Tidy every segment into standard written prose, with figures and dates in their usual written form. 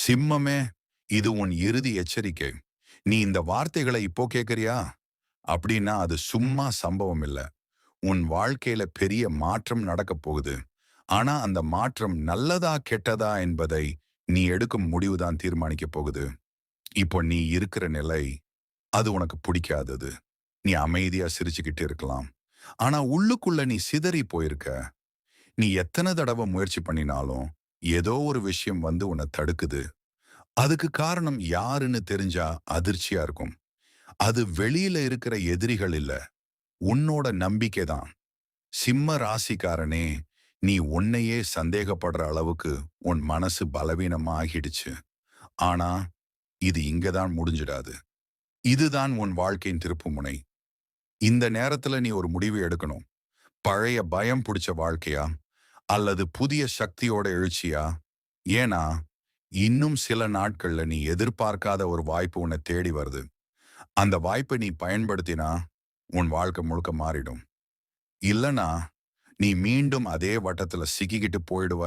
சிம்மமே, இது உன் இறுதி எச்சரிக்கை. நீ இந்த வார்த்தைகளை இப்போ கேட்கறியா? அப்படின்னா அது சும்மா சம்பவம் இல்ல. உன் வாழ்க்கையில பெரிய மாற்றம் நடக்கப் போகுது. ஆனா அந்த மாற்றம் நல்லதா கெட்டதா என்பதை நீ எடுக்கும் முடிவுதான் தீர்மானிக்கப் போகுது. இப்போ நீ இருக்கிற நிலை, அது உனக்கு பிடிக்காதது. நீ அமைதியா சிரிச்சுக்கிட்டு இருக்கலாம். ஆனா உள்ளுக்குள்ள நீ சிதறி போயிருக்க. நீ எத்தனை தடவை முயற்சி பண்ணினாலும், ஏதோ ஒரு விஷயம் வந்து உன்னை தடுக்குது. அதுக்கு காரணம் யாருன்னு தெரிஞ்சா அதிர்ச்சியா இருக்கும். அது வெளியில இருக்கிற எதிரிகள் இல்ல, உன்னோட நம்பிக்கை தான். சிம்ம ராசிக்காரனே, நீ உன்னையே சந்தேகப்படுற அளவுக்கு உன் மனசு பலவீனமா ஆகிடுச்சு. ஆனா இது இங்க தான் முடிஞ்சிடாது. இதுதான் உன் வாழ்க்கையின் திருப்புமுனை. இந்த நேரத்துல நீ ஒரு முடிவு எடுக்கணும். பழைய பயம் புடிச்ச வாழ்க்கையா? அல்லது புதிய சக்தியோட எழுச்சியா? ஏன்னா இன்னும் சில நாட்கள்ல நீ எதிர்பார்க்காத ஒரு வாய்ப்பு உன்னை தேடி வருது. அந்த வாய்ப்பை நீ பயன்படுத்தினா உன் வாழ்க்கை முழுக்க மாறிடும். இல்லனா நீ மீண்டும் அதே வட்டத்துல சிக்கிக்கிட்டு போயிடுவ.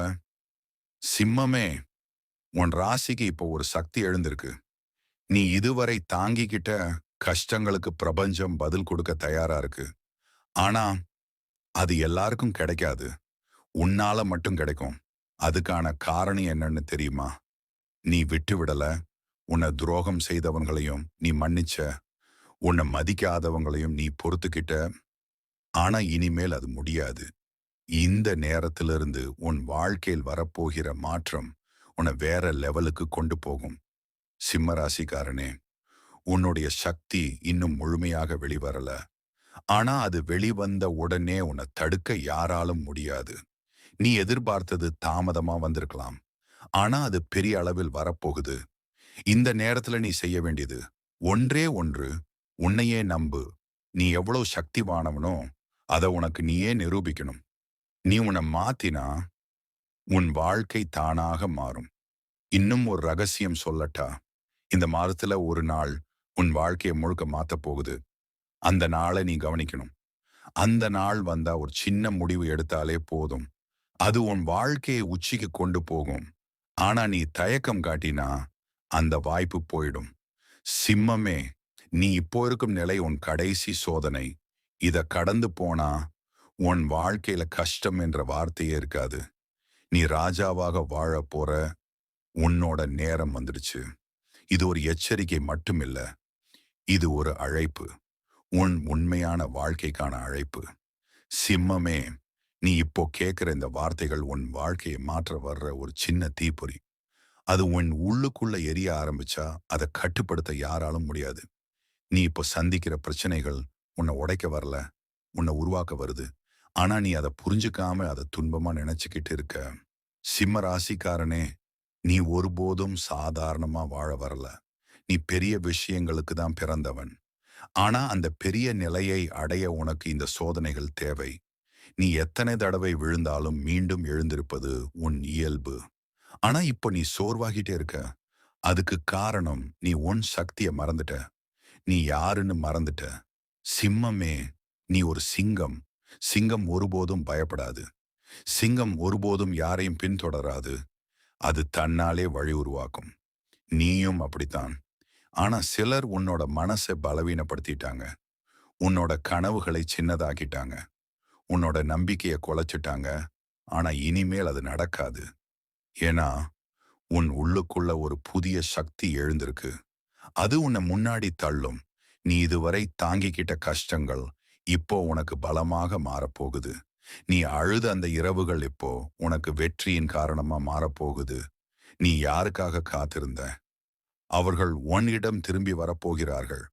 சிம்மமே, உன் ராசிக்கு இப்போ ஒரு சக்தி எழுந்திருக்கு. நீ இதுவரை தாங்கிக்கிட்ட கஷ்டங்களுக்கு பிரபஞ்சம் பதில் கொடுக்க தயாரா இருக்கு. ஆனா அது எல்லாருக்கும் கிடைக்காது. உன்னால மட்டும் கிடைக்கும். அதுக்கான காரணம் என்னன்னு தெரியுமா? நீ விட்டு விடல. உன்னை துரோகம் செய்தவங்களையும் நீ மன்னிச்ச. உன்னை மதிக்காதவங்களையும் நீ பொறுத்துக்கிட்ட. ஆனா இனிமேல் அது முடியாது. இந்த நேரத்திலிருந்து உன் வாழ்க்கையில் வரப்போகிற மாற்றம் உன்னை வேற லெவலுக்கு கொண்டு போகும். சிம்ம ராசிக்காரனே, உன்னுடைய சக்தி இன்னும் முழுமையாக வெளிவரல. ஆனா அது வெளிவந்த உடனே உன்னை தடுக்க யாராலும் முடியாது. நீ எதிர்பார்த்தது தாமதமா வந்திருக்கலாம். ஆனா அது பெரிய அளவில் வரப்போகுது. இந்த நேரத்துல நீ செய்ய வேண்டியது ஒன்றே ஒன்று. உன்னையே நம்பு. நீ எவ்வளவு சக்திவானவனோ அதை உனக்கு நீயே நிரூபிக்கணும். நீ உன்னை மாத்தினா உன் வாழ்க்கை தானாக மாறும். இன்னும் ஒரு ரகசியம் சொல்லட்டா? இந்த மாதத்துல ஒரு நாள் உன் வாழ்க்கையை முழுக்க மாத்தப் போகுது. அந்த நாளை நீ கவனிக்கணும். அந்த நாள் வந்தா ஒரு சின்ன முடிவு எடுத்தாலே போதும். அது உன் வாழ்க்கையை உச்சிக்கு கொண்டு போகும். ஆனா நீ தயக்கம் காட்டினா அந்த வாய்ப்பு போயிடும். சிம்மமே, நீ இப்போ இருக்கும் நிலை உன் கடைசி சோதனை. இத கடந்து போனா உன் வாழ்க்கையில கஷ்டம் என்ற வார்த்தையே இருக்காது. நீ ராஜாவாக வாழ போற. உன்னோட நேரம் வந்துடுச்சு. இது ஒரு எச்சரிக்கை மட்டுமில்ல. இது ஒரு அழைப்பு. உன் உண்மையான வாழ்க்கைக்கான அழைப்பு. சிம்மமே, நீ இப்போ கேட்கிற இந்த வார்த்தைகள் உன் வாழ்க்கையை மாற்ற வர்ற ஒரு சின்ன தீப்பொறி. அது உன் உள்ளுக்குள்ள எரிய ஆரம்பிச்சா அதை கட்டுப்படுத்த யாராலும் முடியாது. நீ இப்போ சந்திக்கிற பிரச்சனைகள் உன்னை உடைக்க வரல, உன்னை உருவாக்க வருது. ஆனா நீ அதை புரிஞ்சுக்காம அதை துன்பமா நினைச்சுக்கிட்டு இருக்க. சிம்ம ராசிக்காரனே, நீ ஒருபோதும் சாதாரணமா வாழ வரல. நீ பெரிய விஷயங்களுக்கு தான் பிறந்தவன். ஆனா அந்த பெரிய நிலையை அடைய உனக்கு இந்த சோதனைகள் தேவை. நீ எத்தனை தடவை விழுந்தாலும் மீண்டும் எழுந்திருப்பது உன் இயல்பு. ஆனா இப்போ நீ சோர்வாகிட்டே இருக்க. அதுக்கு காரணம் நீ உன் சக்திய மறந்துட்ட. நீ யாருன்னு மறந்துட்ட. சிம்மமே, நீ ஒரு சிங்கம். சிங்கம் ஒருபோதும் பயப்படாது. சிங்கம் ஒருபோதும் யாரையும் பின்தொடராது. அது தன்னாலே வழி உருவாக்கும். நீயும் அப்படித்தான். ஆனா சிலர் உன்னோட மனசை பலவீனப்படுத்திட்டாங்க. உன்னோட கனவுகளை சின்னதாக்கிட்டாங்க. உன்னோட நம்பிக்கையை குலைச்சிட்டாங்க. ஆனா இனிமேல் அது நடக்காது. ஏன்னா உன் உள்ளுக்குள்ள ஒரு புதிய சக்தி எழுந்திருக்கு. அது உன்னை முன்னாடி தள்ளும். நீ இதுவரை தாங்கிக்கிட்ட கஷ்டங்கள் இப்போ உனக்கு பலமாக மாறப்போகுது. நீ அழுத அந்த இரவுகள் இப்போ உனக்கு வெற்றியின் காரணமா மாறப்போகுது. நீ யாருக்காக காத்திருந்த? அவர்கள் உன்னிடம் திரும்பி வரப்போகிறார்கள்.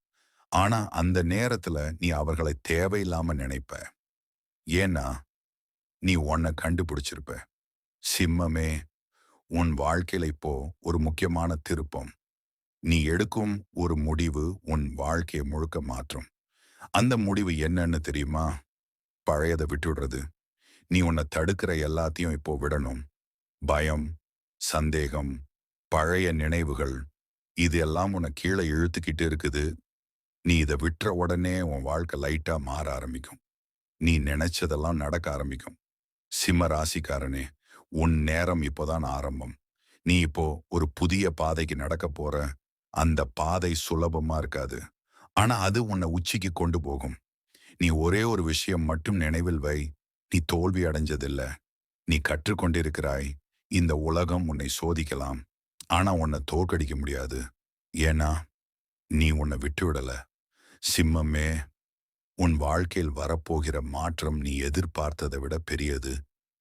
ஆனா அந்த நேரத்துல நீ அவர்களை தேவையில்லாம நினைப்ப. ஏன்னா நீ உன்னை கண்டுபிடிச்சிருப்ப. சிம்மமே, உன் வாழ்க்கையில இப்போ ஒரு முக்கியமான திருப்பம். நீ எடுக்கும் ஒரு முடிவு உன் வாழ்க்கையை முழுக்க மாற்றும். அந்த முடிவு என்னன்னு தெரியுமா? பழையதை விட்டுடுறது. நீ உன்னை தடுக்கிற எல்லாத்தையும் இப்போ விடணும். பயம், சந்தேகம், பழைய நினைவுகள், இது எல்லாம் உன்னை கீழே இழுத்துக்கிட்டு இருக்குது. நீ இதை விட்டுற உடனே உன் வாழ்க்கை லைட்டா மாற ஆரம்பிக்கும். நீ நினைச்சதெல்லாம் நடக்க ஆரம்பிக்கும். சிம்ம ராசிக்காரனே, உன் நேரம் இப்போதான் ஆரம்பம். நீ இப்போ ஒரு புதிய பாதைக்கு நடக்க போற. அந்த பாதை சுலபமா இருக்காது. ஆனா அது உன்னை உச்சிக்கு கொண்டு போகும். நீ ஒரே ஒரு விஷயம் மட்டும் நினைவில் வை. நீ தோல்வி அடைஞ்சதில்ல. நீ கற்றுக்கொண்டிருக்கிறாய். இந்த உலகம் உன்னை சோதிக்கலாம். ஆனா உன்னை தோற்கடிக்க முடியாது. ஏன்னா நீ உன்னை விட்டுவிடல. சிம்மமே, உன் வாழ்க்கையில் வரப்போகிற மாற்றம் நீ எதிர்பார்த்ததை விட பெரியது.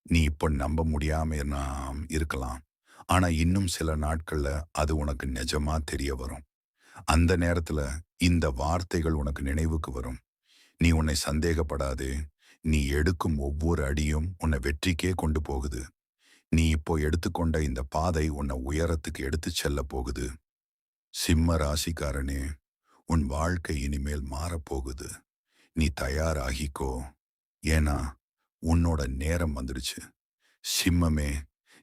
நீ இப்போ நம்ப முடியாம இருக்கலாம். ஆனா இன்னும் சில நாட்கள்ல அது உனக்கு நிஜமா தெரிய வரும். அந்த நேரத்துல இந்த வார்த்தைகள் உனக்கு நினைவுக்கு வரும். நீ உன்னை சந்தேகப்படாதே. நீ எடுக்கும் ஒவ்வொரு அடியும் உன்னை வெற்றிக்கே கொண்டு போகுது. நீ இப்போ எடுத்துக்கொண்ட இந்த பாதை உன்னை உயரத்துக்கு எடுத்துச் செல்ல போகுது. சிம்ம ராசிக்காரனே, உன் வாழ்க்கை இனிமேல் மாறப்போகுது. நீ தயாராகிக்கோ. ஏன்னா உன்னோட நேரம் வந்துடுச்சு. சிம்மமே,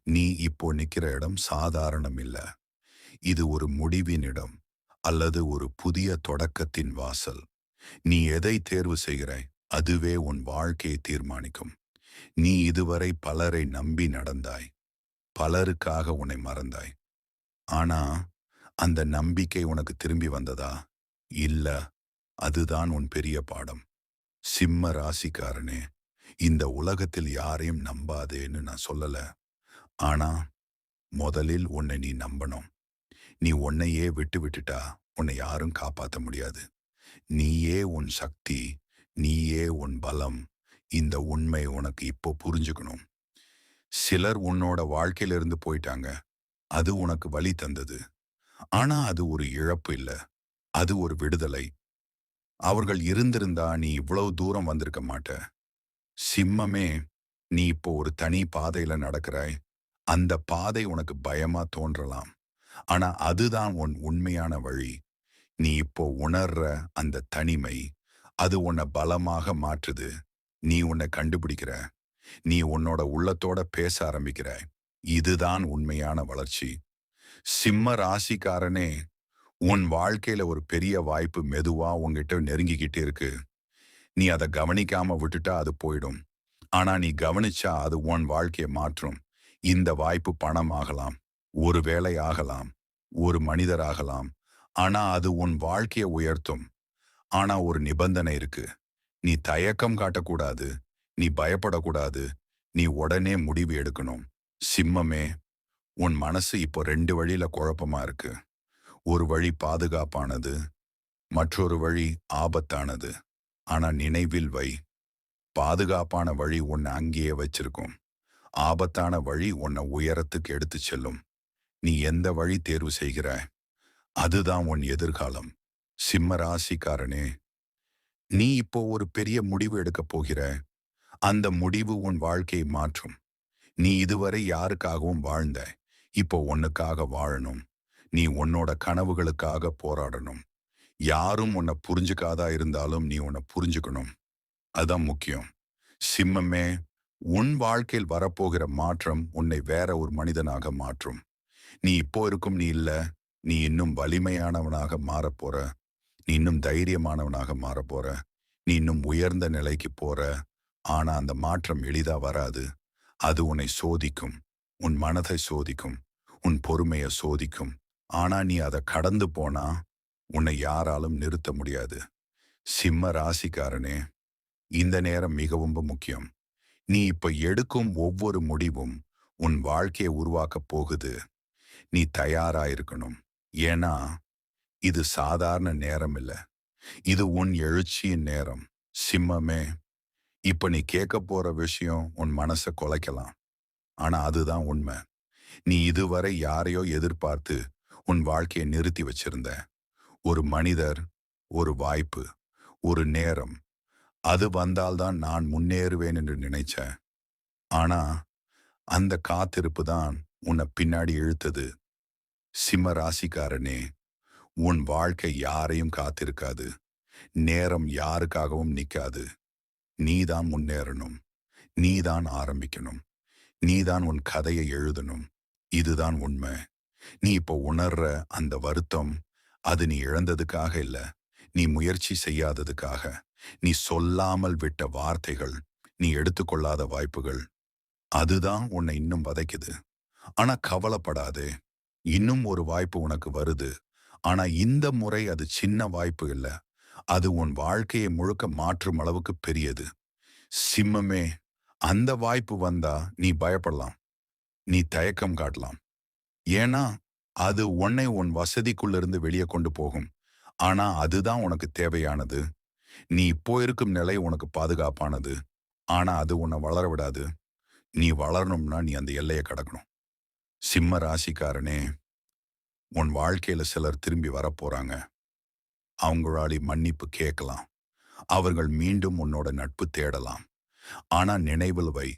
நீ இப்போ நிக்கிற இடம் சாதாரணம் இல்ல. இது ஒரு முடிவின் இடம். அல்லது ஒரு புதிய தொடக்கத்தின் வாசல். நீ எதை தேர்வு செய்கிறாய், அதுவே உன் வாழ்க்கையை தீர்மானிக்கும். நீ இதுவரை பலரை நம்பி நடந்தாய். பலருக்காக உன்னை மறந்தாய். ஆனா அந்த நம்பிக்கை உனக்கு திரும்பி வந்ததா? இல்ல. அதுதான் உன் பெரிய பாடம். சிம்ம ராசிக்காரனே, இந்த உலகத்தில் யாரையும் நம்பாதேன்னு நான் சொல்லல. ஆனா முதலில் உன்னை நீ நம்பணும். நீ உன்னையே விட்டு விட்டுட்டா உன்னை யாரும் காப்பாத்த முடியாது. நீயே உன் சக்தி. நீயே உன் பலம். இந்த உண்மை உனக்கு இப்போ புரிஞ்சுக்கணும். சிலர் உன்னோட வாழ்க்கையிலிருந்து போயிட்டாங்க. அது உனக்கு வலி தந்தது. ஆனா அது ஒரு இழப்பு இல்ல. அது ஒரு விடுதலை. அவர்கள் இருந்திருந்தா நீ இவ்வளவு தூரம் வந்திருக்க மாட்ட. சிம்மமே, நீ இப்போ ஒரு தனி பாதையில நடக்கிறாய். அந்த பாதை உனக்கு பயமா தோன்றலாம். ஆனா அதுதான் உன் உண்மையான வழி. நீ இப்போ உணர்ற அந்த தனிமை, அது உன்னை பலமாக மாற்றுது. நீ உன்னை கண்டுபிடிக்கிற. நீ உன்னோட உள்ளத்தோட பேச ஆரம்பிக்கிற. இதுதான் உண்மையான வளர்ச்சி. சிம்ம ராசிக்காரனே, உன் வாழ்க்கையில ஒரு பெரிய வாய்ப்பு மெதுவா உன்கிட்ட நெருங்கிக்கிட்டு இருக்கு. நீ அதை கவனிக்காம விட்டுட்டா அது போயிடும். ஆனா நீ கவனிச்சா அது உன் வாழ்க்கையை மாற்றும். இந்த வாய்ப்பு பணம் ஆகலாம், ஒரு வேலை ஆகலாம், ஒரு மனிதர் ஆகலாம். ஆனா அது உன் வாழ்க்கையை உயர்த்தும். ஆனா ஒரு நிபந்தனை இருக்கு. நீ தயக்கம் காட்டக்கூடாது. நீ பயப்படக்கூடாது. நீ உடனே முடிவு எடுக்கணும். சிம்மமே, உன் மனசு இப்போ 2 வழியில குழப்பமா இருக்கு. ஒரு வழி பாதுகாப்பானது, மற்றொரு வழி ஆபத்தானது. ஆனா நினைவில் வை, பாதுகாப்பான வழி உன்னை அங்கேயே வச்சிருக்கும். ஆபத்தான வழி உன்னை உயரத்துக்கு எடுத்துச் செல்லும். நீ எந்த வழி தேர்வு செய்கிறாய், அதுதான் உன் எதிர்காலம். சிம்ம ராசிக்காரனே, நீ இப்போ ஒரு பெரிய முடிவு எடுக்கப் போகிற. அந்த முடிவு உன் வாழ்க்கையை மாற்றும். நீ இதுவரை யாருக்காகவும் வாழ்ந்த. இப்போ உன்னுக்காக வாழணும். நீ உன்னோட கனவுகளுக்காக போராடணும். யாரும் உன்னை புரிஞ்சுக்காதா இருந்தாலும் நீ உன்னை புரிஞ்சுக்கணும். அதான் முக்கியம். சிம்மமே, உன் வாழ்க்கையில் வரப்போகிற மாற்றம் உன்னை வேற ஒரு மனிதனாக மாற்றும். நீ இப்போ இருக்கும் நீ இல்ல. நீ இன்னும் வலிமையானவனாக மாறப்போற. நீ இன்னும் தைரியமானவனாக மாறப்போற. நீ இன்னும் உயர்ந்த நிலைக்கு போற. ஆனா அந்த மாற்றம் எளிதா வராது. அது உன்னை சோதிக்கும். உன் மனதை சோதிக்கும். உன் பொறுமையை சோதிக்கும். ஆனா நீ அதை கடந்து போனா உன்னை யாராலும் நிறுத்த முடியாது. சிம்ம ராசிக்காரனே, இந்த நேரம் மிகவும் முக்கியம். நீ இப்ப எடுக்கும் ஒவ்வொரு முடிவும் உன் வாழ்க்கையை உருவாக்கப் போகுது. நீ தயாராயிருக்கணும். ஏன்னா இது சாதாரண நேரம் இல்ல. இது உன் எழுச்சியின் நேரம். சிம்மமே, இப்ப நீ கேட்க போற விஷயம் உன் மனசை குலைக்கலாம். ஆனா அதுதான் உண்மை. நீ இதுவரை யாரையோ எதிர்பார்த்து உன் வாழ்க்கையை நிறுத்தி வச்சிருந்த. ஒரு மனிதர், ஒரு வாய்ப்பு, ஒரு நேரம். அது வந்தால்தான் நான் முன்னேறுவேன் என்று நினைச்சேன். ஆனா அந்த காத்திருப்பு தான் உன்னை பின்னாடி இழுத்தது. சிம்ம ராசிக்காரனே, உன் வாழ்க்கை யாரையும் காத்திருக்காது. நேரம் யாருக்காகவும் நிக்காது. நீதான் முன்னேறணும். நீதான் ஆரம்பிக்கணும். நீதான் உன் கதையை எழுதணும். இதுதான் உண்மை. நீ இப்போ உணர்ற அந்த வருத்தம், அது நீ இழந்ததுக்காக இல்ல. நீ முயற்சி செய்யாததுக்காக. நீ சொல்லாமல் விட்ட வார்த்தைகள், நீ எடுத்துக்கொள்ளாத வாய்ப்புகள். அதுதான் உன்னை இன்னும் வதைக்குது. ஆனா கவலைப்படாதே. இன்னும் ஒரு வாய்ப்பு உனக்கு வருது. ஆனா இந்த முறை அது சின்ன வாய்ப்பு இல்ல. அது உன் வாழ்க்கையை முழுக்க மாற்றும் அளவுக்கு பெரியது. சிம்மமே, அந்த வாய்ப்பு வந்தா நீ பயப்படலாம். நீ தயக்கம் காட்டலாம். ஏன்னா, அது உன்னை உன் வசதிக்குள்ளிருந்து வெளியே கொண்டு போகும். ஆனா அதுதான் உனக்கு தேவையானது. நீ இப்போ இருக்கும் நிலை உனக்கு பாதுகாப்பானது. ஆனா அது உன்னை வளர விடாது. நீ வளரணும்னா நீ அந்த எல்லைய கடக்கணும். சிம்ம ராசிக்காரனே, உன் வாழ்க்கையில சிலர் திரும்பி வரப்போறாங்க. அவங்களால மன்னிப்பு கேட்கலாம். அவர்கள் மீண்டும் உன்னோட நட்பு தேடலாம். ஆனா நினைவில் வை,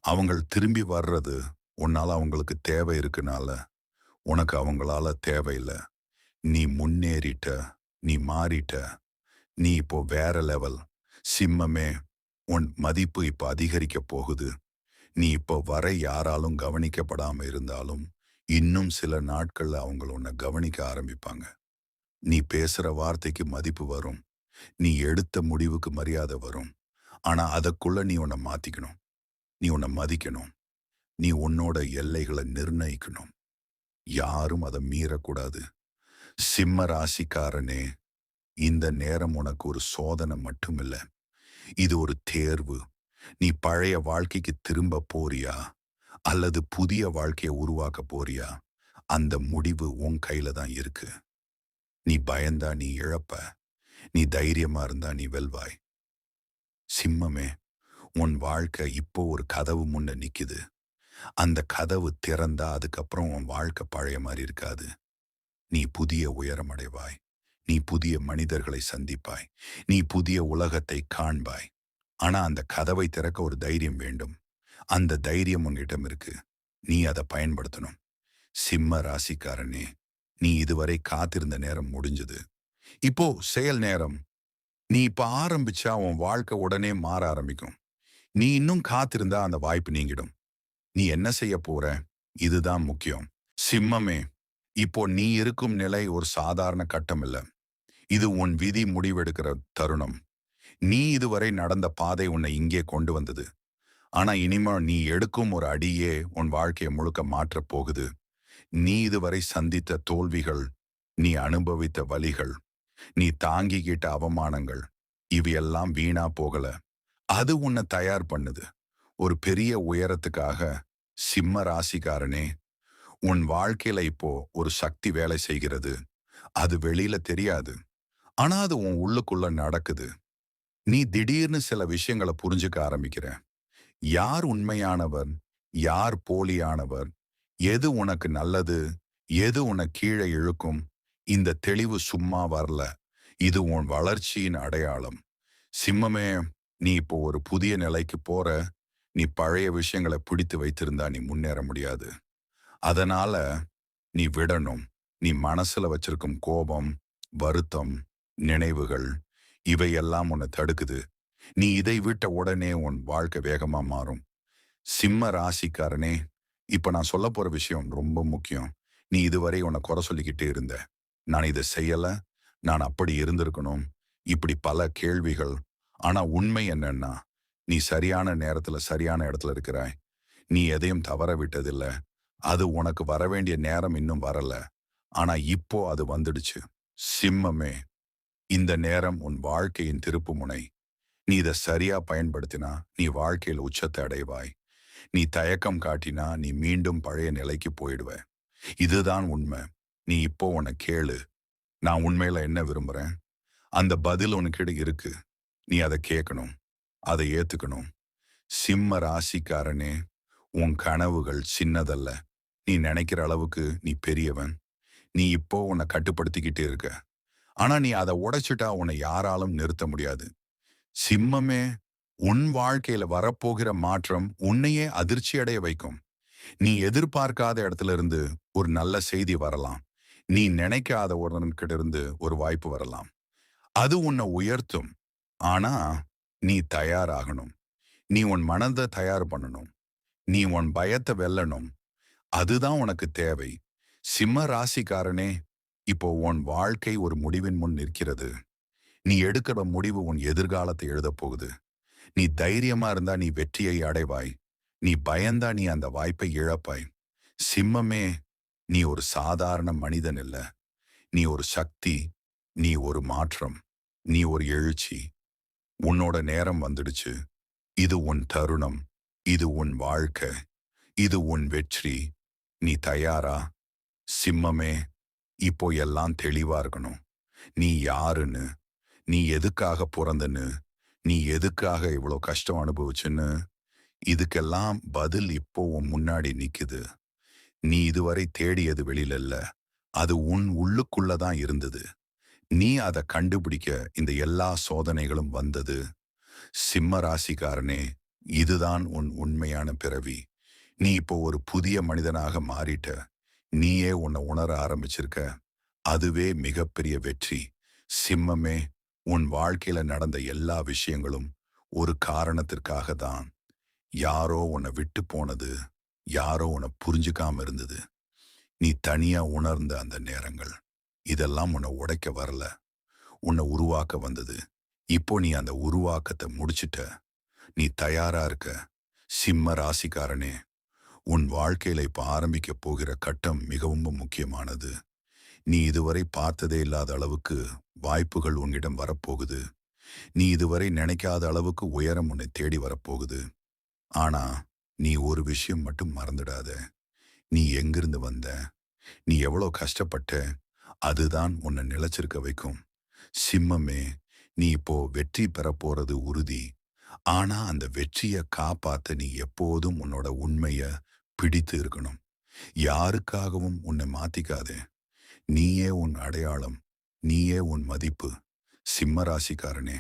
அவங்கள் திரும்பி வர்றது உன்னால அவங்களுக்கு தேவை இருக்குனால, உனக்கு அவங்களால தேவையில்ல. நீ முன்னேறிட்ட, நீ மாறிட்ட, நீ இப்போ வேற லெவல். சிம்மமே, உன் மதிப்பு இப்ப அதிகரிக்க போகுது. நீ இப்போ வரை யாராலும் கவனிக்கப்படாம இருந்தாலும், இன்னும் சில நாட்கள்ல அவங்க உன்னை கவனிக்க ஆரம்பிப்பாங்க. நீ பேசுற வார்த்தைக்கு மதிப்பு வரும். நீ எடுத்த முடிவுக்கு மரியாதை வரும். ஆனா அதற்குள்ள நீ உன்னை மாத்திக்கணும். நீ உன்னை மதிக்கணும். நீ உன்னோட எல்லைகளை நிர்ணயிக்கணும். யாரும் அதை மீறக்கூடாது. சிம்ம ராசிக்காரனே, இந்த நேரம் உனக்கு ஒரு சோதனை மட்டுமில்ல. இது ஒரு தேர்வு. நீ பழைய வாழ்க்கைக்கு திரும்ப போறியா? அல்லது புதிய வாழ்க்கையை உருவாக்க போறியா? அந்த முடிவு உன் கையில தான் இருக்கு. நீ பயந்தா நீ இழப்ப. நீ தைரியமா இருந்தா நீ வெல்வாய். சிம்மமே, உன் வாழ்க்கை இப்போ ஒரு கதவு முன்ன நிக்குது. அந்த கதவு திறந்தா அதுக்கப்புறம் உன் வாழ்க்கை பழைய மாதிரி இருக்காது. நீ புதிய உயரம் அடைவாய். நீ புதிய மனிதர்களை சந்திப்பாய். நீ புதிய உலகத்தை காண்பாய். ஆனா அந்த கதவை திறக்க ஒரு தைரியம் வேண்டும். அந்த தைரியம் உன்னிடம் இருக்கு. நீ அதை பயன்படுத்தணும். சிம்ம ராசிக்காரனே, நீ இதுவரை காத்திருந்த நேரம் முடிஞ்சது. இப்போ செயல் நேரம். நீ இப்ப ஆரம்பிச்சா உன் வாழ்க்கை உடனே மாற ஆரம்பிக்கும். நீ இன்னும் காத்திருந்தா அந்த வாய்ப்பு நீங்கிடும். நீ என்ன செய்ய போற? இதுதான் முக்கியம். சிம்மமே, இப்போ நீ இருக்கும் நிலை ஒரு சாதாரண கட்டம் இல்ல. இது உன் விதி முடிவெடுக்கிற தருணம். நீ இதுவரை நடந்த பாதை உன்னை இங்கே கொண்டு வந்தது. ஆனா இனிமே நீ எடுக்கும் ஒரு அடியே உன் வாழ்க்கையை முழுக்க மாற்றப் போகுது. நீ இதுவரை சந்தித்த தோல்விகள், நீ அனுபவித்த வலிகள், நீ தாங்கிக்கிட்ட அவமானங்கள், இவையெல்லாம் வீணா போகல. அது உன்னை தயார் பண்ணுது ஒரு பெரிய உயரத்துக்காக. சிம்ம ராசிக்காரனே, உன் வாழ்க்கையில இப்போ ஒரு சக்தி வேலை செய்கிறது. அது வெளியில தெரியாது. ஆனா அது உன் உள்ளுக்குள்ள நடக்குது. நீ திடீர்னு சில விஷயங்களை புரிஞ்சுக்க ஆரம்பிக்கிற. யார் உண்மையானவர், யார் போலியானவர், எது உனக்கு நல்லது, எது உன்னை கீழே இழுக்கும். இந்த தெளிவு சும்மா வரல. இது உன் வளர்ச்சியின் அடையாளம். சிம்மமே, நீ இப்போ ஒரு புதிய நிலைக்கு போற. நீ பழைய விஷயங்களை பிடித்து வைத்திருந்தா நீ முன்னேற முடியாது. அதனால நீ விடணும். நீ மனசுல வச்சிருக்கும் கோபம், வருத்தம், நினைவுகள், இவையெல்லாம் உன்னை தடுக்குது. நீ இதை விட்ட உடனே உன் வாழ்க்கை வேகமா மாறும். சிம்ம ராசிக்காரனே, இப்ப நான் சொல்ல போற விஷயம் ரொம்ப முக்கியம். நீ இதுவரை உன்னை குறை சொல்லிக்கிட்டே இருந்த. நான் இதை செய்யல, நான் அப்படி இருந்திருக்கணும், இப்படி பல கேள்விகள். ஆனா உண்மை என்னன்னா, நீ சரியான நேரத்துல சரியான இடத்துல இருக்கிறாய். நீ எதையும் தவற விட்டதில்ல. அது உனக்கு வரவேண்டிய நேரம் இன்னும் வரல. ஆனா இப்போ அது வந்துடுச்சு. சிம்மமே, இந்த நேரம் உன் வாழ்க்கையின் திருப்புமுனை. நீ இதை சரியா பயன்படுத்தினா நீ வாழ்க்கையில் உச்சத்தை அடைவாய். நீ தயக்கம் காட்டினா நீ மீண்டும் பழைய நிலைக்கு போயிடுவ. இதுதான் உண்மை. நீ இப்போ உன்னை கேளு. நான் உண்மையில என்ன விரும்புறேன்? அந்த பதில் உனக்கிட்ட இருக்கு. நீ அதை கேட்கணும். அதை ஏத்துக்கணும். சிம்ம ராசிக்காரனே, உன் கனவுகள் சின்னதல்ல. நீ நினைக்கிற அளவுக்கு நீ பெரியவன். நீ இப்போ உன்னை கட்டுப்படுத்திக்கிட்டே இருக்க. ஆனா நீ அதை உடைச்சிட்டா உன்னை யாராலும் நிறுத்த முடியாது. சிம்மமே, உன் வாழ்க்கையில வரப்போகிற மாற்றம் உன்னையே அதிர்ச்சி அடைய வைக்கும். நீ எதிர்பார்க்காத இடத்துல இருந்து ஒரு நல்ல செய்தி வரலாம். நீ நினைக்காத ஒருவன்கிட்ட இருந்து ஒரு வாய்ப்பு வரலாம். அது உன்னை உயர்த்தும். ஆனா நீ தயாராகணும். நீ உன் மனதை தயார் பண்ணணும். நீ உன் பயத்தை வெல்லணும். அதுதான் உனக்கு தேவை. சிம்ம ராசிக்காரனே, இப்போ உன் வாழ்க்கை ஒரு முடிவின் முன் நிற்கிறது. நீ எடுக்கிற முடிவு உன் எதிர்காலத்தை எழுதப் போகுது. நீ தைரியமா இருந்தா நீ வெற்றியை அடைவாய். நீ பயந்தா நீ அந்த வாய்ப்பை இழப்பாய். சிம்மமே, நீ ஒரு சாதாரண மனிதன் இல்ல. நீ ஒரு சக்தி, நீ ஒரு மாற்றம், நீ ஒரு எழுச்சி. உன்னோட நேரம் வந்துடுச்சு. இது உன் தருணம், இது உன் வாழ்க்கை, இது உன் வெற்றி. நீ தயாரா? சிம்மமே, இப்போ எல்லாம் தெளிவா இருக்கணும். நீ யாருன்னு, நீ எதுக்காக பொறந்தன்னு, நீ எதுக்காக இவ்வளோ கஷ்டம் அனுபவிச்சுன்னு, இதுக்கெல்லாம் பதில் இப்போ உன் முன்னாடி நிக்குது. நீ இதுவரை தேடியது வெளியில இல்ல. அது உன் உள்ளுக்குள்ள தான் இருந்தது. நீ அத கண்டுபிடிக்க இந்த எல்லா சோதனைகளும் வந்தது. சிம்ம ராசிக்காரனே, இதுதான் உன் உண்மையான பிறவி. நீ இப்போ ஒரு புதிய மனிதனாக மாறிட்ட. நீயே உன்னை உணர ஆரம்பிச்சிருக்க. அதுவே மிகப்பெரிய வெற்றி. சிம்மமே, உன் வாழ்க்கையில நடந்த எல்லா விஷயங்களும் ஒரு காரணத்திற்காக தான். யாரோ உன்னை விட்டு போனது, யாரோ உன்னை புரிஞ்சுக்காம இருந்தது. நீ தனியா உணர்ந்த அந்த நேரங்கள். இதெல்லாம் உன்னை உடைக்க வரல, உன்னை உருவாக்க வந்தது. இப்போ நீ அந்த உருவாக்கத்தை முடிச்சிட்ட. நீ தயாரா இருக்க. சிம்ம ராசிக்காரனே, உன் வாழ்க்கையில இப்ப ஆரம்பிக்க போகிற கட்டம் மிகவும் முக்கியமானது. நீ இதுவரை பார்த்ததே இல்லாத அளவுக்கு வாய்ப்புகள் உன்னிடம் வரப்போகுது. நீ இதுவரை நினைக்காத அளவுக்கு உயரம் உன்னை தேடி வரப்போகுது. ஆனா, நீ ஒரு விஷயம் மட்டும் மறந்துடாத. நீ எங்கிருந்து வந்த? நீ எவ்வளோ கஷ்டப்பட்ட? அதுதான் உன்னை நிலைச்சிருக்க வைக்கும். சிம்மமே, நீ இப்போ வெற்றி பெறப் போறது உறுதி. ஆனா அந்த வெற்றிய காப்பாத்த நீ எப்போதும் உன்னோட உண்மைய பிடித்து இருக்கணும். யாருக்காகவும் உன்னை மாத்திக்காதே. நீயே உன் அடையாளம். நீயே உன் மதிப்பு. சிம்ம ராசிக்காரனே,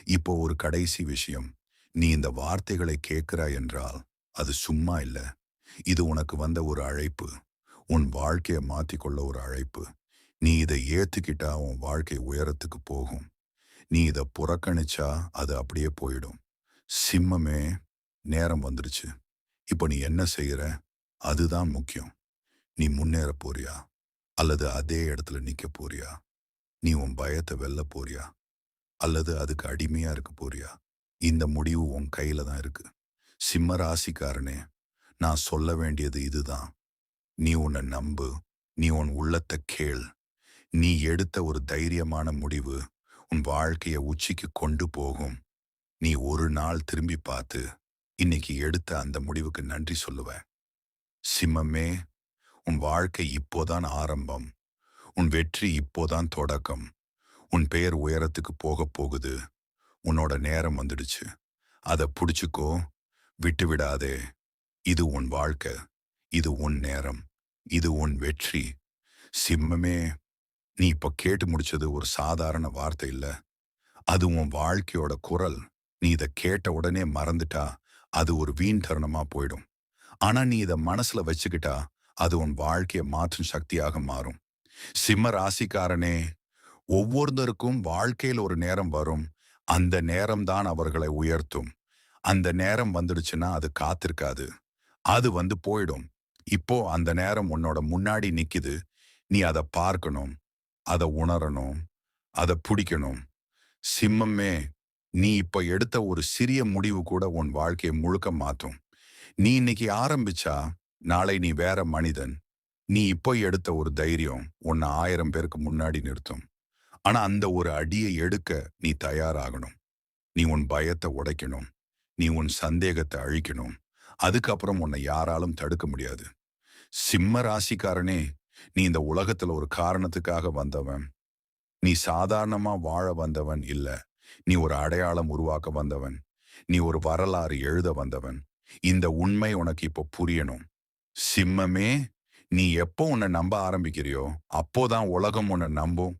இப்போ ஒரு கடைசி விஷயம். நீ இந்த வார்த்தைகளை கேட்கிறாய் என்றால் அது சும்மா இல்ல. இது உனக்கு வந்த ஒரு அழைப்பு. உன் வாழ்க்கைய மாத்திக்கொள்ள ஒரு அழைப்பு. நீ இதை ஏத்துக்கிட்டா உன் வாழ்க்கை உயரத்துக்கு போகும். நீ இதை புறக்கணிச்சா அது அப்படியே போயிடும். சிம்மமே, நேரம் வந்துருச்சு. இப்போ நீ என்ன செய்யற? அதுதான் முக்கியம். நீ முன்னேற போறியா? அல்லது அதே இடத்துல நிக்க போறியா? நீ உன் பயத்தை வெல்ல போறியா? அல்லது அதுக்கு அடிமையா இருக்க போறியா? இந்த முடிவு உன் கையில தான் இருக்கு. சிம்ம ராசிக்காரனே, நான் சொல்ல வேண்டியது இதுதான். நீ உன்னை நம்பு. நீ உன் உள்ளத்தை கேள். நீ எடுத்த ஒரு தைரியமான முடிவு உன் வாழ்க்கைய உச்சிக்கு கொண்டு போகும். நீ ஒரு நாள் திரும்பி பார்த்து இன்னைக்கு எடுத்த அந்த முடிவுக்கு நன்றி சொல்லுவ. சிம்மமே, உன் வாழ்க்கை இப்போதான் ஆரம்பம். உன் வெற்றி இப்போதான் தொடக்கம். உன் பெயர் உயரத்துக்கு போகப் போகுது. உன்னோட நேரம் வந்துடுச்சு. அதை புடிச்சுக்கோ. விட்டு விடாதே. இது உன் வாழ்க்கை. இது உன் நேரம். இது உன் வெற்றி. சிம்மமே, நீ இப்ப கேட்டு முடிச்சது ஒரு சாதாரண வார்த்தை இல்ல. அது உன் வாழ்க்கையோட குரல். நீ இத கேட்ட உடனே மறந்துட்டா அது ஒரு வீண் தருணமா போயிடும். ஆனா நீ இத மனசுல வச்சுக்கிட்டா அது உன் வாழ்க்கையை மாற்றும் சக்தியாக மாறும். சிம்ம ராசிக்காரனே, ஒவ்வொருத்தருக்கும் வாழ்க்கையில் ஒரு நேரம் வரும். அந்த நேரம் தான் அவர்களை உயர்த்தும். அந்த நேரம் வந்துடுச்சுன்னா அது காத்திருக்காது. அது வந்து போயிடும். இப்போ அந்த நேரம் உன்னோட முன்னாடி நிக்குது. நீ அதை பார்க்கணும், அதை உணரணும், அதை பிடிக்கணும். சிம்மமே, நீ இப்ப எடுத்த ஒரு சிறிய முடிவு கூட உன் வாழ்க்கையை முழுக்க மாத்தும். நீ இன்னைக்கு ஆரம்பிச்சா நாளை நீ வேற மனிதன். நீ இப்போ எடுத்த ஒரு தைரியம் உன்னை 1000 பேருக்கு முன்னாடி நிறுத்தும். ஆனா அந்த ஒரு அடியை எடுக்க நீ தயாராகணும். நீ உன் பயத்தை உடைக்கணும். நீ உன் சந்தேகத்தை அழிக்கணும். அதுக்கப்புறம் உன்னை யாராலும் தடுக்க முடியாது. சிம்ம ராசிக்காரனே, நீ இந்த உலகத்துல ஒரு காரணத்துக்காக வந்தவன். நீ சாதாரணமா வாழ வந்தவன் இல்ல. நீ ஒரு அடையாளம் உருவாக்க வந்தவன். நீ ஒரு வரலாறு எழுத வந்தவன். இந்த உண்மை உனக்கு இப்போ புரியணும். சிம்மமே, நீ எப்போ உன்னை நம்ப ஆரம்பிக்கிறியோ அப்போதான் உலகம் உன்னை நம்பும்.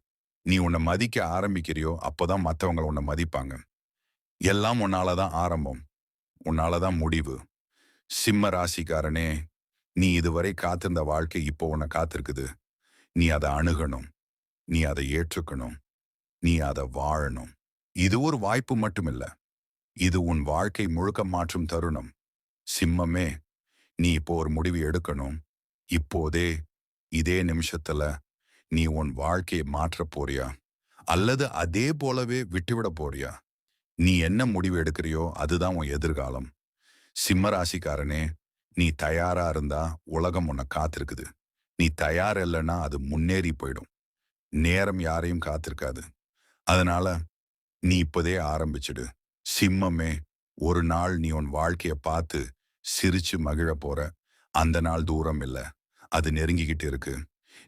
நீ உன்னை மதிக்க ஆரம்பிக்கிறியோ அப்போதான் மற்றவங்க உன்னை மதிப்பாங்க. எல்லாம் உன்னாலதான் ஆரம்பம். உன்னாலதான் முடிவு. சிம்ம ராசிக்காரனே, நீ இதுவரை காத்திருந்த வாழ்க்கை இப்போ உன்னை காத்திருக்குது. நீ அதை அணுகணும். நீ அதை ஏற்றுக்கணும். நீ அதை வாழணும். இது ஒரு வாய்ப்பு மட்டுமில்ல. இது உன் வாழ்க்கை முழுக்க மாற்றும் தருணம். சிம்மமே, நீ இப்போ ஒரு முடிவு எடுக்கணும். இப்போதே, இதே நிமிஷத்துல நீ உன் வாழ்க்கையை மாற்றப் போறியா? அல்லது அதே போலவே விட்டுவிட போறியா? நீ என்ன முடிவு எடுக்கிறியோ அதுதான் உன் எதிர்காலம். சிம்ம ராசிக்காரனே, நீ தயாரா இருந்தா உலகம் உன்னை காத்திருக்குது. நீ தயார் இல்லைன்னா அது முன்னேறி போயிடும். நேரம் யாரையும் காத்திருக்காது. அதனால நீ இப்போதே ஆரம்பிச்சிடு. சிம்மமே, ஒரு நாள் நீ உன் வாழ்க்கைய பார்த்து சிரிச்சு மகிழப் போற. அந்த நாள் தூரம் இல்ல. அது நெருங்கிக்கிட்டு இருக்கு.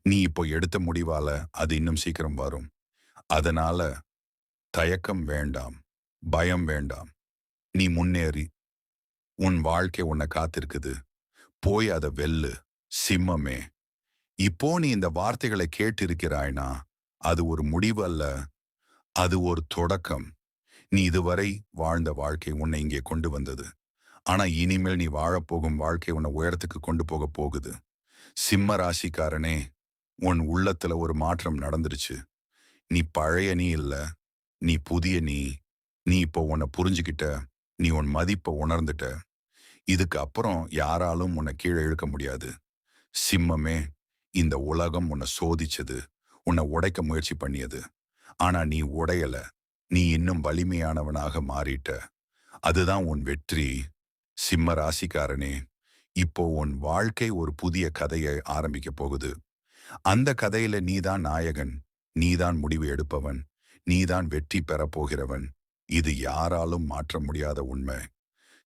நீ இப்போ எடுத்த முடிவால அது இன்னும் சீக்கிரம் வரும். அதனால தயக்கம் வேண்டாம். பயம் வேண்டாம். நீ முன்னேறி உன் வாழ்க்கை உன்னை காத்திருக்குது. போய் அத வெல்லு. சிம்மமே, இப்போ நீ இந்த வார்த்தைகளை கேட்டிருக்கிறாய்னா, அது ஒரு முடிவு அல்ல. அது ஒரு தொடக்கம். நீ இதுவரை வாழ்ந்த வாழ்க்கை உன்னை இங்கே கொண்டு வந்தது. ஆனா இனிமேல் நீ வாழப்போகும் வாழ்க்கை உன்னை உயரத்துக்கு கொண்டு போக போகுது. சிம்ம ராசிக்காரனே, உன் உள்ளத்துல ஒரு மாற்றம் நடந்துருச்சு. நீ பழைய நீ இல்ல. நீ புதிய நீ. நீ இப்போ உன்னை புரிஞ்சுக்கிட்ட. நீ உன் மதிப்பை உணர்ந்துட்ட. இதுக்கு அப்புறம் யாராலும் உன்னை கீழே இழுக்க முடியாது. சிம்மமே, இந்த உலகம் உன்னை சோதிச்சது. உன்னை உடைக்க முயற்சி பண்ணியது. ஆனா நீ உடையல. நீ இன்னும் வலிமையானவனாக மாறிட்ட. அதுதான் உன் வெற்றி. சிம்ம ராசிக்காரனே, இப்போ உன் வாழ்க்கை ஒரு புதிய கதையை ஆரம்பிக்க போகுது. அந்த கதையில நீதான் நாயகன். நீதான் முடிவு எடுப்பவன். நீதான் வெற்றி பெறப் போகிறவன். இது யாராலும் மாற்ற முடியாத உண்மை.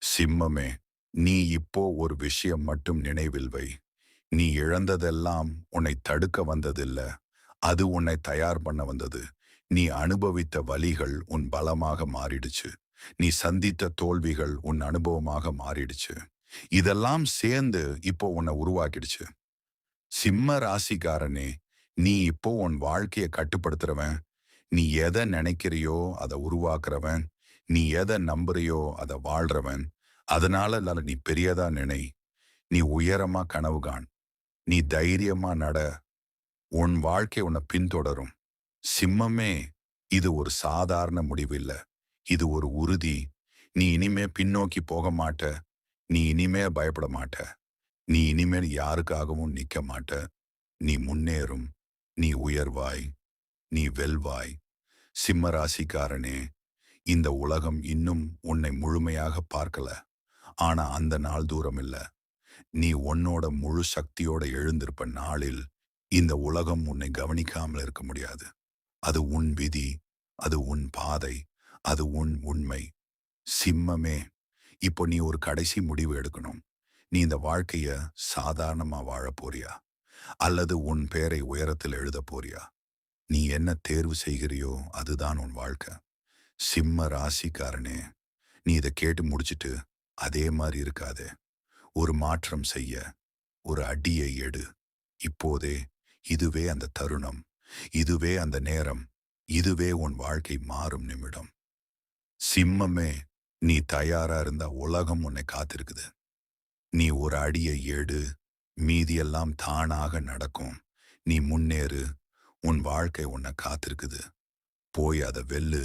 சிம்மமே, நீ இப்போ ஒரு விஷயம் மட்டும் நினைவில் வை. நீ இழந்ததெல்லாம் உன்னை தடுக்க வந்ததில்ல. அது உன்னை தயார் பண்ண வந்தது. நீ அனுபவித்த வலிகள் உன் பலமாக மாறிடுச்சு. நீ சந்தித்த தோல்விகள் உன் அனுபவமாக மாறிடுச்சு. இதெல்லாம் சேர்ந்து இப்போ உன்னை உருவாக்கிடுச்சு. சிம்ம ராசிக்காரனே, நீ இப்போ உன் வாழ்க்கைய கட்டுப்படுத்துறவன். நீ எதை நினைக்கிறியோ அதை உருவாக்குறவன். நீ எதை நம்புறியோ அதை வாழ்றவன். அதனால இல்ல, நீ பெரியதா நினை. நீ உயரமா கனவு காண். நீ தைரியமா நட. உன் வாழ்க்கை உன்னை பின்தொடரும். சிம்மமே, இது ஒரு சாதாரண முடிவு இல்ல. இது ஒரு உறுதி. நீ இனிமே பின்னோக்கி போக மாட்ட. நீ இனிமே பயப்பட மாட்ட. நீ இனிமேல் யாருக்காகவும் நிக்க மாட்ட. நீ முன்னேறும். நீ உயர்வாய். நீ வெல்வாய். சிம்ம ராசிக்காரனே, இந்த உலகம் இன்னும் உன்னை முழுமையாக பார்க்கல. ஆனா அந்த நாள் தூரம் இல்ல. நீ உன்னோட முழு சக்தியோட எழுந்திருப்ப நாளில் இந்த உலகம் உன்னை கவனிக்காமல் இருக்க முடியாது. அது உன் விதி. அது உன் பாதை. அது உன் உண்மை. சிம்மமே, இப்போ நீ ஒரு கடைசி முடிவு எடுக்கணும். நீ இந்த வாழ்க்கைய சாதாரணமா வாழப் போறியா? அல்லது உன் பேரை உயரத்தில் எழுதப் போறியா? நீ என்ன தேர்வு செய்கிறியோ அதுதான் உன் வாழ்க்கை. சிம்ம ராசிக்காரனே, நீ இதை கேட்டு முடிச்சிட்டு அதே மாதிரி இருக்காதே. ஒரு மாற்றம் செய்ய ஒரு அடியை எடு. இப்போதே. இதுவே அந்த தருணம். இதுவே அந்த நேரம். இதுவே உன் வாழ்க்கை மாறும் நிமிடம். சிம்மமே, நீ தயாரா இருந்தா உலகம் உன்னை காத்திருக்குது. நீ ஒரு அடியை எடு. மீதியெல்லாம் தானாக நடக்கும். நீ முன்னேறு. உன் வாழ்க்கை உன்னை காத்திருக்குது. போய் அதை வெல்லு.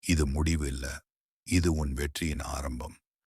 இது முடிவு இல்ல. இது உன் வெற்றியின் ஆரம்பம்.